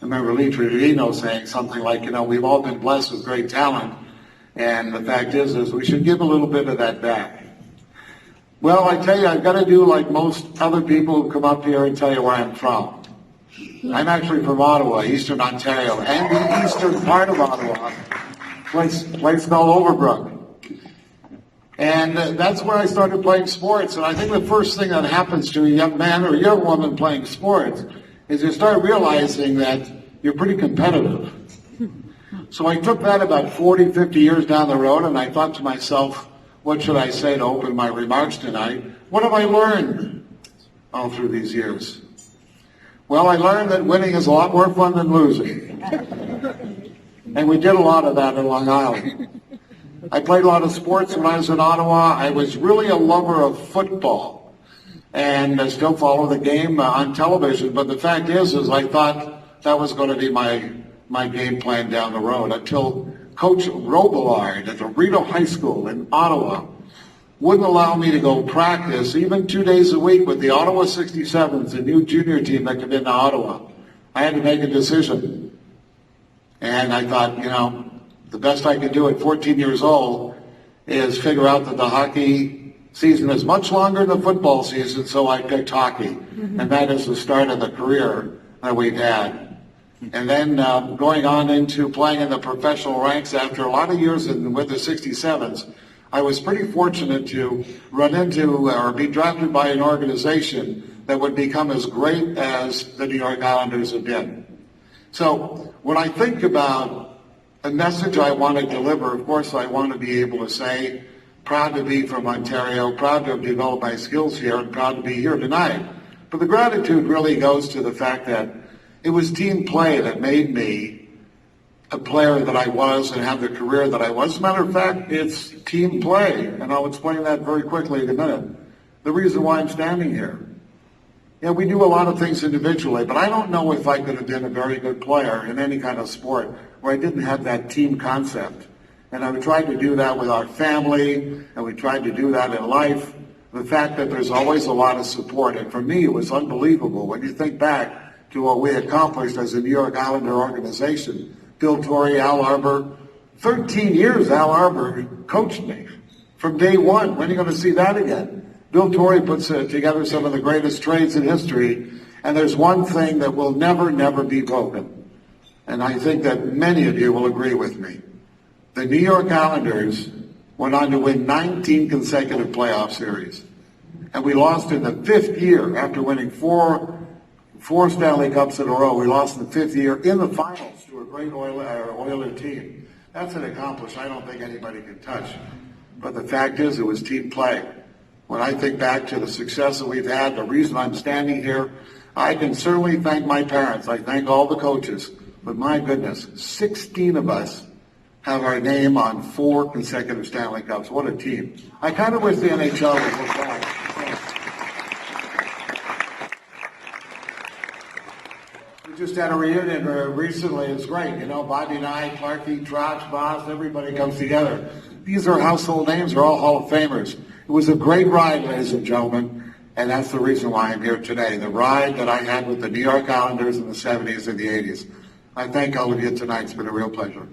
I remember Lee Trevino saying something like, we've all been blessed with great talent, and the fact is we should give a little bit of that back. Well, I tell you, I've got to do like most other people who come up here and tell you where I'm from. I'm actually from Ottawa, Eastern Ontario, and the eastern part of Ottawa, place called Overbrook. And that's where I started playing sports. And I think the first thing that happens to a young man or a young woman playing sports is you start realizing that you're pretty competitive. So I took that about 40, 50 years down the road, and I thought to myself, what should I say to open my remarks tonight? What have I learned all through these years? Well, I learned that winning is a lot more fun than losing. And we did a lot of that in Long Island. I played a lot of sports when I was in Ottawa. I was really a lover of football, and I still follow the game on television. But the fact is I thought that was going to be my game plan down the road until Coach Robillard at the Rideau High School in Ottawa wouldn't allow me to go practice even 2 days a week with the Ottawa 67s, the new junior team that came into Ottawa. I had to make a decision. And I thought, the best I could do at 14 years old is figure out that the hockey season is much longer than the football season, so I picked hockey. And that is the start of the career that we've had. And then going on into playing in the professional ranks after a lot of years with the 67s, I was pretty fortunate to run into or be drafted by an organization that would become as great as the New York Islanders have been. So when I think about a message I want to deliver, of course I want to be able to say, proud to be from Ontario, proud to have developed my skills here, and proud to be here tonight. But the gratitude really goes to the fact that it was team play that made me a player that I was and have the career that I was. As a matter of fact, it's team play, and I'll explain that very quickly in a minute. The reason why I'm standing here. We do a lot of things individually, but I don't know if I could have been a very good player in any kind of sport where I didn't have that team concept. And I tried to do that with our family, and we tried to do that in life. The fact that there's always a lot of support, and for me it was unbelievable when you think back to what we accomplished as a New York Islander organization. Bill Torrey, Al Arbor, 13 years Al Arbor coached me from day one. When are you going to see that again? Bill Torrey puts together some of the greatest trades in history, and there's one thing that will never, never be broken. And I think that many of you will agree with me. The New York Islanders went on to win 19 consecutive playoff series. And we lost in the fifth year after winning four Stanley Cups in a row. We lost in the fifth year in the finals to a great Oiler team. That's an accomplishment I don't think anybody can touch. But the fact is, it was team play. When I think back to the success that we've had, the reason I'm standing here, I can certainly thank my parents. I thank all the coaches. But my goodness, 16 of us have our name on 4 consecutive Stanley Cups. What a team. I kind of wish the NHL would look back. We just had a reunion recently. It's great. Bobby and I, Clarkie, Trotz, Boss, everybody comes together. These are household names. They're all Hall of Famers. It was a great ride, ladies and gentlemen, and that's the reason why I'm here today, the ride that I had with the New York Islanders in the 70s and the 80s. I thank all of you tonight. It's been a real pleasure.